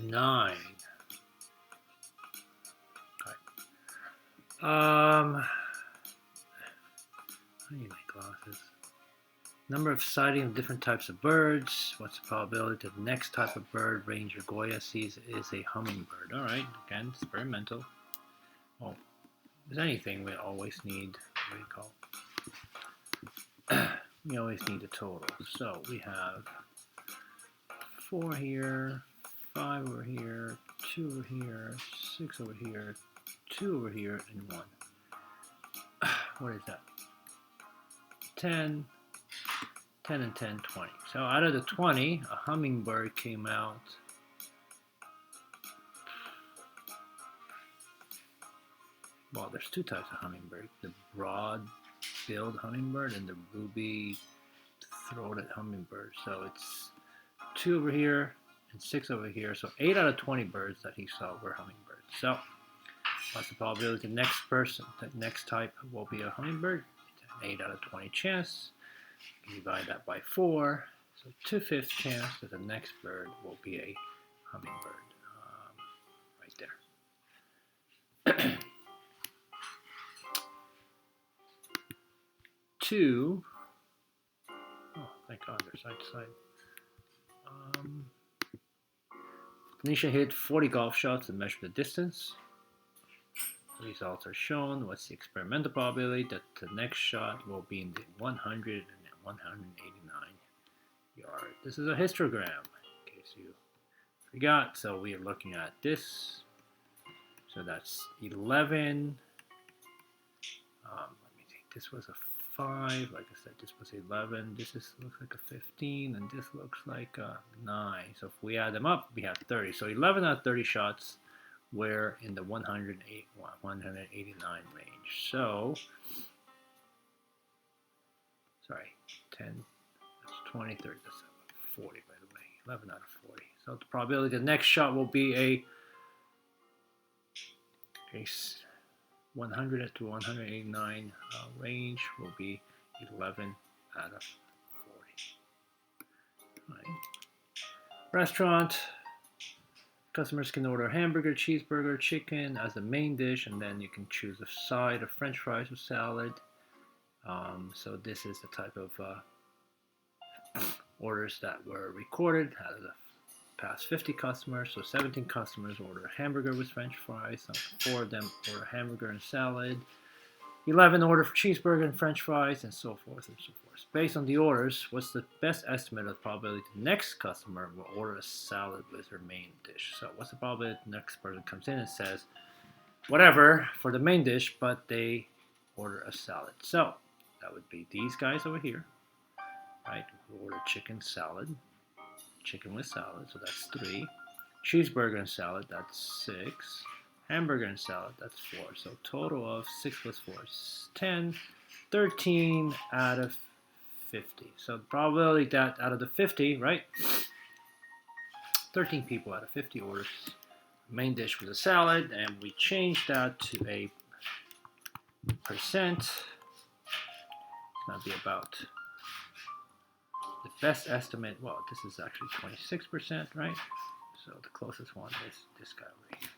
9. Okay. I need my glasses. Number of sightings of different types of birds. What's the probability that the next type of bird Ranger Goya sees is a hummingbird? All right, again, experimental. Oh, if there's anything, we always need, what do you call it? We always need the total. So we have 4 here, 5 over here, 2 over here, 6 over here, 2 over here, and 1. What is that? 10, 10 and 10, 20. So out of the 20, a hummingbird came out. Well, there's 2 types of hummingbird. The broad-billed hummingbird and the ruby-throated hummingbird. So it's 2 over here and 6 over here. So 8 out of 20 birds that he saw were hummingbirds. So what's the probability the next person, the next type will be a hummingbird? It's an 8 out of 20 chance. You can divide that by 4. So 2/5 chance that the next bird will be a hummingbird. Right there. 2. Oh, thank God, they're side to side. Tanisha hit 40 golf shots and measured the distance. The results are shown. What's the experimental probability that the next shot will be in the 100 and 189 yard? This is a histogram, in case you forgot. So we are looking at this. So that's 11. Let me think. This was a 5. Like I said, this was 11. This looks like a 15, and this looks like a 9. So if we add them up, we have 30. So 11 out of 30 shots were in the 189 range. So, sorry, 10, that's 20, 30, that's 40, by the way. 11 out of 40. So the probability the next shot will be a 100 to 189 range will be 11 out of 40. Right. Restaurant. Customers can order hamburger, cheeseburger, chicken as the main dish, and then you can choose a side of French fries or salad. So this is the type of orders that were recorded out of the past 50 customers. So 17 customers order a hamburger with French fries. 4 of them order hamburger and salad. 11 order for cheeseburger and French fries, and so forth and so forth. Based on the orders, what's the best estimate of the probability the next customer will order a salad with their main dish? So what's the probability the next person comes in and says, whatever, for the main dish, but they order a salad? So that would be these guys over here, right? Who order chicken salad, chicken with salad, so that's 3. Cheeseburger and salad, that's 6. Hamburger and salad, that's 4. So total of 6 plus 4 is 10. 13 out of 50. So the probability that out of the 50, right? 13 people out of 50 orders main dish with a salad, and we change that to a percent. It's going to be about the best estimate. Well, this is actually 26%, right? So the closest one is this guy right here.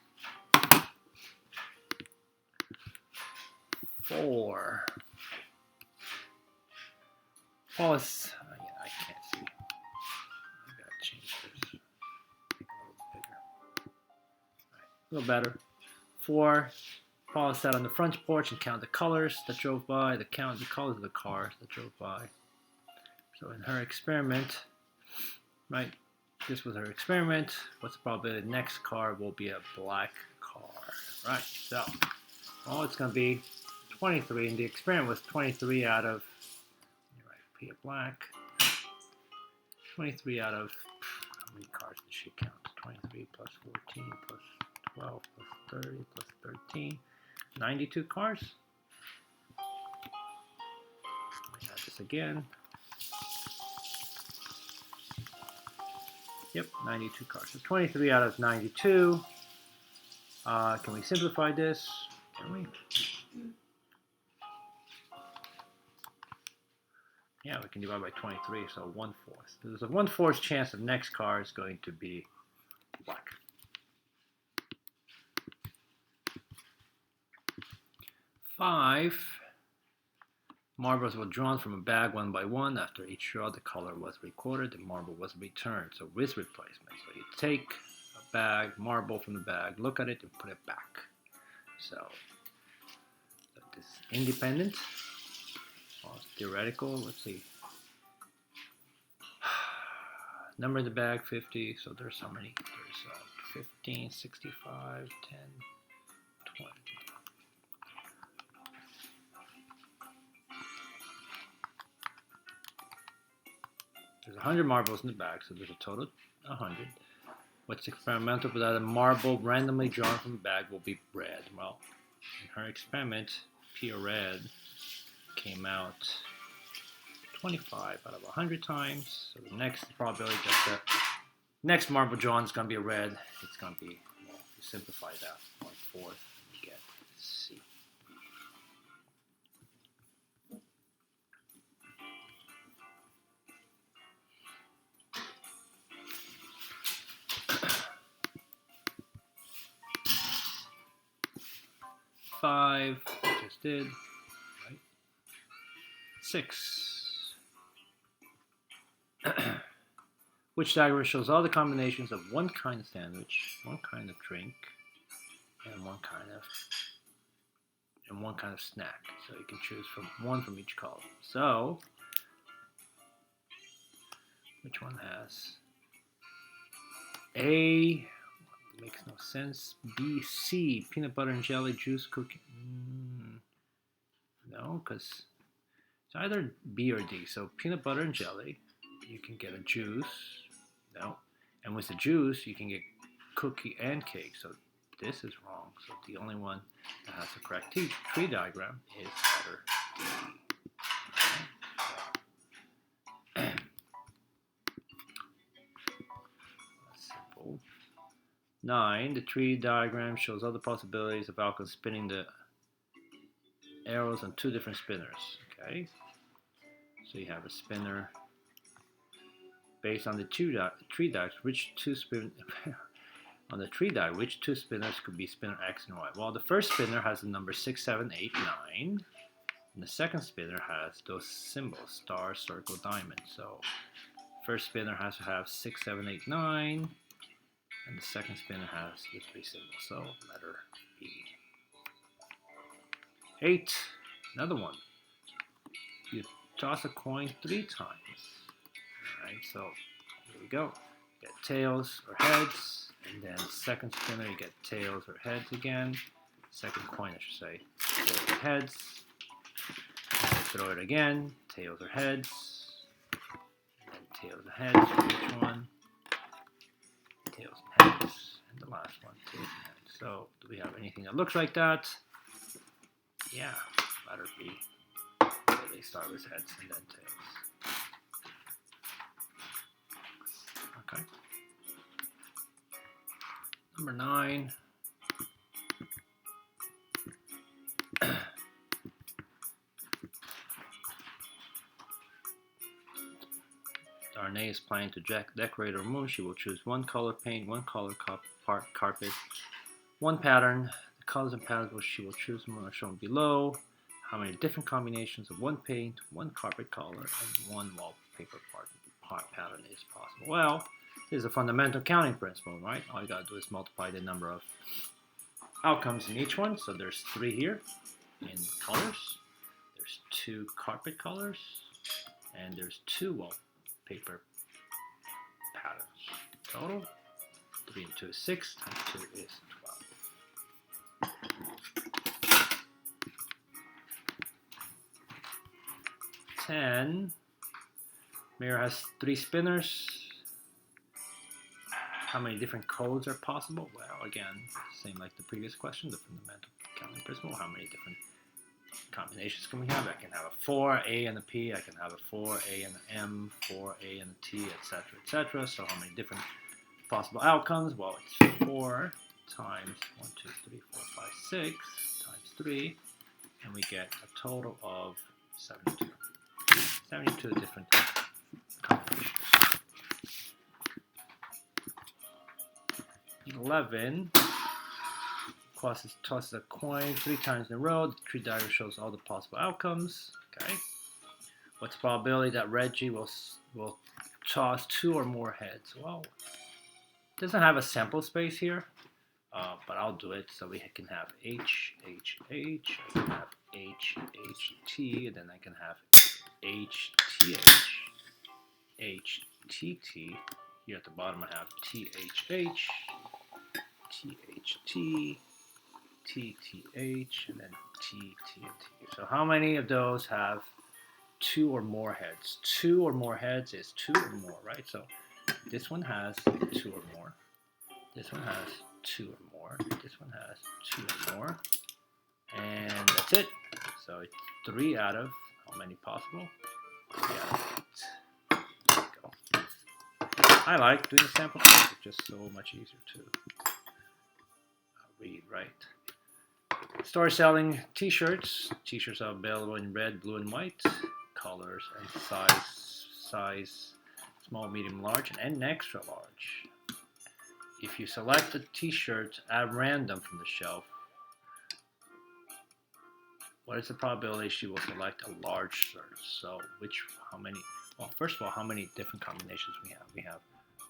4. Pause. Yeah, I can't see. I gotta change this. Make it a little bigger. Right, a little better. 4. Paula sat on the front porch and counted the colors that drove by. The colors of the cars that drove by. So in her experiment, right? This was her experiment. What's the probability the next car will be a black car, right? So, well, it's going to be 23, and the experiment was 23 out of, P of black, 23 out of, how many cars did she count? 23 plus 14 plus 12 plus 30 plus 13, 92 cars. Let me add this again. Yep, 92 cars. So 23 out of 92. Can we simplify this? Can we? Yeah, we can divide by 23, so 1/4. There's a 1/4 chance the next car is going to be black. 5 marbles were drawn from a bag one by one. After each draw, the color was recorded. The marble was returned. So with replacement. So you take a bag, marble from the bag, look at it, and put it back. So this is independent. Well, it's theoretical. Let's see. Number in the bag 50. So there's how many? There's 15, 65, 10, 20. There's 100 marbles in the bag, so there's a total of 100. What's experimental without a marble randomly drawn from the bag will be red? Well, in her experiment, pure red came out 25 out of 100 times. So the next probability that the next marble drawn is going to be a red. It's going to be, well, if you simplify that, 1/4, you get C. Five, I just did, right? 6. Which diagram shows all the combinations of one kind of sandwich, one kind of drink, and one kind of snack. So you can choose from one from each column. So which one has A? Makes no sense. B, C, peanut butter and jelly, juice, cookie. No, because it's either B or D. So peanut butter and jelly, you can get a juice. No. And with the juice, you can get cookie and cake. So this is wrong. So the only one that has the correct tree diagram is letter D. Okay. That's simple. 9, the tree diagram shows all the possibilities of outcomes spinning the arrows on 2 different spinners. Okay, so you have a spinner based on the tree diagrams. Which two spin on the tree diagram? Which 2 spinners could be spinner X and Y? Well, the first spinner has the number 6, 7, 8, 9, and the second spinner has those symbols: star, circle, diamond. So first spinner has to have 6, 7, 8, 9. And the second spinner has the 3 symbols, so letter B. 8, another one. You toss a coin 3 times. Alright, so here we go. You get tails or heads, and then second spinner you get tails or heads again. Second coin, I should say, tails or heads. Throw it again, tails or heads, and then tails or heads for each one. Tails and heads, and the last one, tails and heads. So, do we have anything that looks like that? Yeah, letter B. So they start with heads and then tails. Okay. Number 9. Darnay is planning to decorate her room. She will choose one color paint, one color carpet, one pattern. The colors and patterns she will choose are shown below. How many different combinations of one paint, one carpet color, and one wallpaper pattern is possible? Well, this is a fundamental counting principle, right? All you gotta do is multiply the number of outcomes in each one. So there's 3 here in colors. There's 2 carpet colors, and there's 2 wallpaper patterns. Total 3 and 2 is 6, times 2 is 12. 10. Mirror has 3 spinners. How many different codes are possible? Well, again, same like the previous question, the fundamental counting principle. How many different combinations can we have? I can have a 4, A and a P. I can have a 4, A and an M, 4, A and a T, etc., etc. So how many different possible outcomes? Well, it's 4 times 1, 2, 3, 4, 5, 6 times 3, and we get a total of 72. 72 different combinations. 11. tosses a coin 3 times in a row. The tree diagram shows all the possible outcomes. Okay. What's the probability that Reggie will toss 2 or more heads? Well, it doesn't have a sample space here, but I'll do it so we can have H, H, H. I can have H, H, T, and then I can have H, T, H, H, T, T. Here at the bottom I have T, H, H, T, H, T, T, T, H, and then T, T, and T. So how many of those have 2 or more heads? 2 or more heads is 2 or more, right? So this one has 2 or more. This one has 2 or more. This one has 2 or more. And that's it. So it's 3 out of how many possible? 3 out of 8. There we go. I like doing the sample size. It's just so much easier to read, right? Store selling t-shirts. T-shirts are available in red, blue, and white colors and size small, medium, large, and extra large. If you select a t-shirt at random from the shelf, what is the probability she will select a large shirt? So how many, well, first of all, how many different combinations we have? We have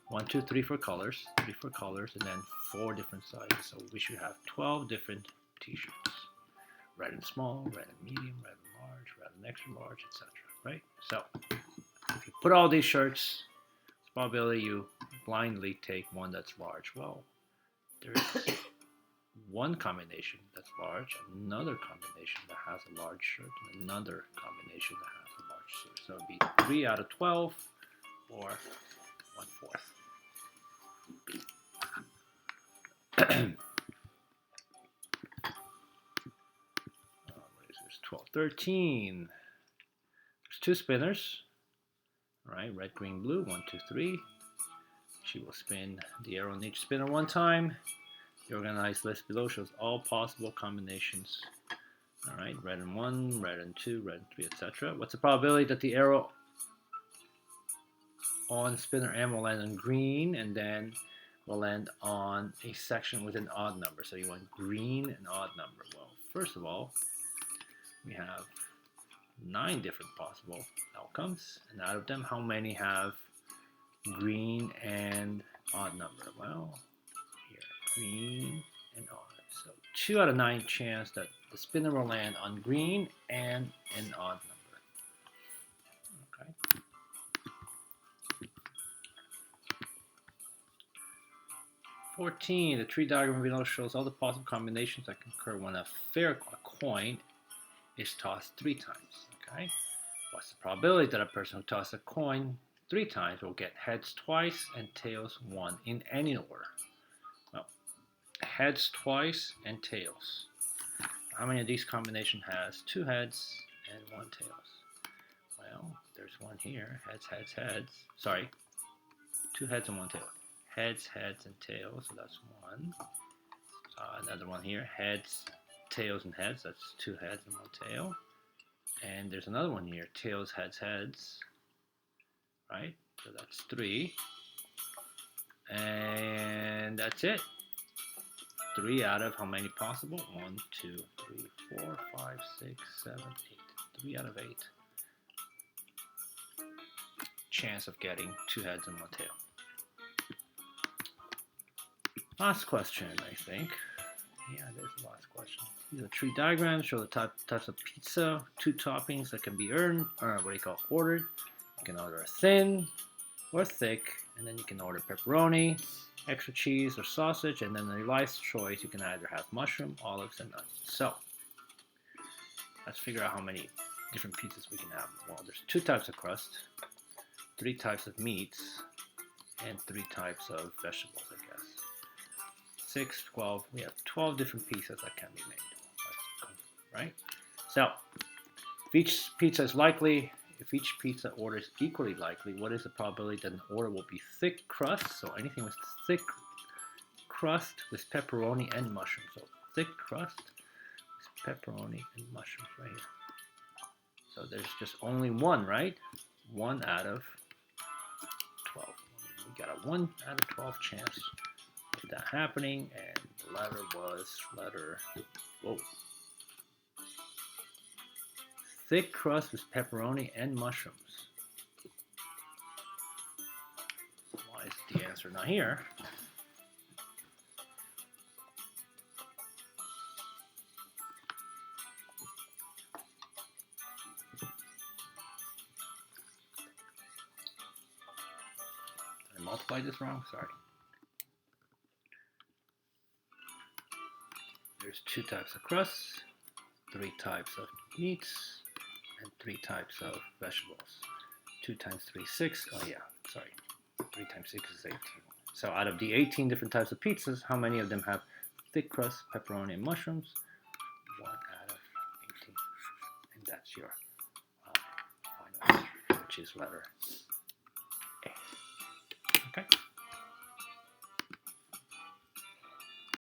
1, 2, 3 for colors, and then 4 different sizes. So we should have 12 different t-shirts. Red and small, red and medium, red and large, red and extra large, etc. Right? So if you put all these shirts, it's probability you blindly take one that's large. Well, there is one combination that's large, another combination that has a large shirt, and another combination that has a large shirt. So it'd be 3 out of 12, or 1/4. What is this? 12, 13. There's 2 spinners. All right, red, green, blue. 1, 2, 3. She will spin the arrow on each spinner 1 time. The organized list below shows all possible combinations. All right, red and 1, red and 2, red and 3, etc. What's the probability that the arrow on spinner M will land on green, and then will land on a section with an odd number? So you want green and odd number. Well, first of all, we have 9 different possible outcomes, and out of them, how many have green and odd number? Well, here, green and odd. So 2 out of 9 chance that the spinner will land on green and an odd number. Okay. The tree diagram below shows all the possible combinations that can occur when a coin is tossed 3 times. Okay. What's the probability that a person who tosses a coin 3 times will get heads twice and tails 1 in any order? Well, heads twice and tails. How many of these combinations has 2 heads and 1 tails? Well, there's one here. Heads, heads, heads. Sorry, 2 heads and 1 tail. Heads, heads, and tails. So that's 1. Another one here. Heads, tails, and heads. That's 2 heads and 1 tail. And there's another one here. Tails, heads, heads. Right? So that's 3. And that's it. 3 out of how many possible? 1, 2, 3, 4, 5, 6, 7, 8. 3 out of 8. Chance of getting 2 heads and 1 tail. Last question, I think. Yeah, there's the last question. These are tree diagrams. Show the types of pizza, 2 toppings that can be ordered. You can order a thin or thick, and then you can order pepperoni, extra cheese, or sausage, and then the last choice, you can either have mushroom, olives, and onions. So, let's figure out how many different pizzas we can have. Well, there's 2 types of crust, 3 types of meats, and 3 types of vegetables, I guess. 6, 12, we have 12 different pizzas that can be made, right? So, if each pizza is likely, if each pizza order is equally likely, what is the probability that an order will be thick crust? So anything with thick crust with pepperoni and mushrooms. So thick crust with pepperoni and mushrooms right here. So there's just only 1, right? 1 out of 12. We got a 1 out of 12 chance of that happening. And the letter was letter. Whoa. Thick crust with pepperoni and mushrooms. Why is the answer not here? Did I multiply this wrong? Sorry. There's 2 types of crusts, 3 types of meats, and 3 types of vegetables. 2 times 3 is 6. Oh yeah, sorry. 3 times 6 is 18. So out of the 18 different types of pizzas, how many of them have thick crust, pepperoni, and mushrooms? 1 out of 18. And that's your final answer, which is letter A. Okay.